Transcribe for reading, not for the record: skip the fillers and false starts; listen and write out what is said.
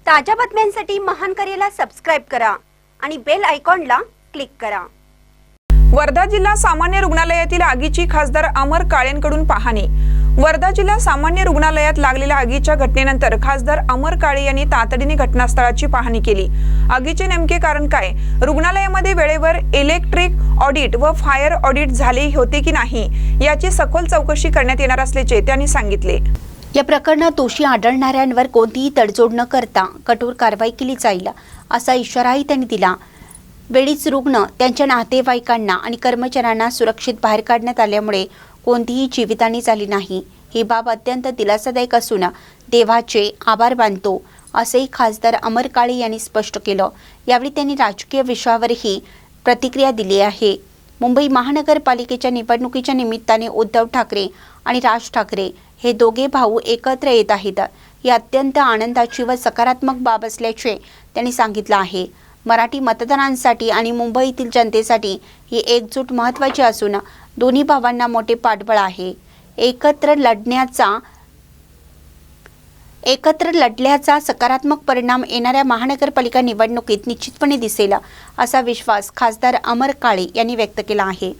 ताज्या बातम्यांसाठी महान करेला सबस्क्राइब करा आणि बेल आयकॉनला क्लिक करा। वर्धा जिल्हा सामान्य रुग्णालयातील आगीची खासदार अमर काळेंकडून पाहणी। वर्धा जिल्हा सामान्य रुग्णालयात लागलेल्या आगीच्या घटनेनंतर खासदार अमर काळे यांनी तातडीने घटनास्थळाची पाहणी केली। आगीचे नेमके कारण काय, रुग्णालयामध्ये वेळेवर इलेक्ट्रिक ऑडिट व फायर ऑडिट झाले होते की नाही याची सखोल चौकशी करण्यात येणार असल्याचे त्यांनी सांगितले। या प्रकरणात दोषी आढळणाऱ्यांवर कोणतीही तडजोड न करता कठोर कारवाई केली जाईल असा इशाराही त्यांनी दिला। वेळीच रुग्ण, त्यांच्या नातेवाईकांना आणि कर्मचाऱ्यांना सुरक्षित बाहेर काढण्यात आल्यामुळे कोणतीही जीवितहानी झाली नाही। ही बाब अत्यंत दिलासादायक असून देवाचे आभार मानतो असेही खासदार अमर काळे यांनी स्पष्ट केलं। यावेळी त्यांनी राजकीय विषयावरही प्रतिक्रिया दिली आहे। मुंबई महानगरपालिकेच्या निवडणुकीच्या निमित्ताने उद्धव ठाकरे आणि राज ठाकरे हे दोघे भाऊ एकत्र येत आहेत। ही अत्यंत आनंदाची व सकारात्मक बाब असल्याचे त्यांनी सांगितलं आहे। मराठी मतदारांसाठी आणि मुंबईतील जनतेसाठी ही एकजूट महत्त्वाची असून दोन्ही भावांना मोठे पाठबळ आहे। एकत्र लढल्याचा सकारात्मक परिणाम येणाऱ्या महानगरपालिका निवडणुकीत निश्चितपणे दिसेल असा विश्वास खासदार अमर काळे यांनी व्यक्त केला आहे।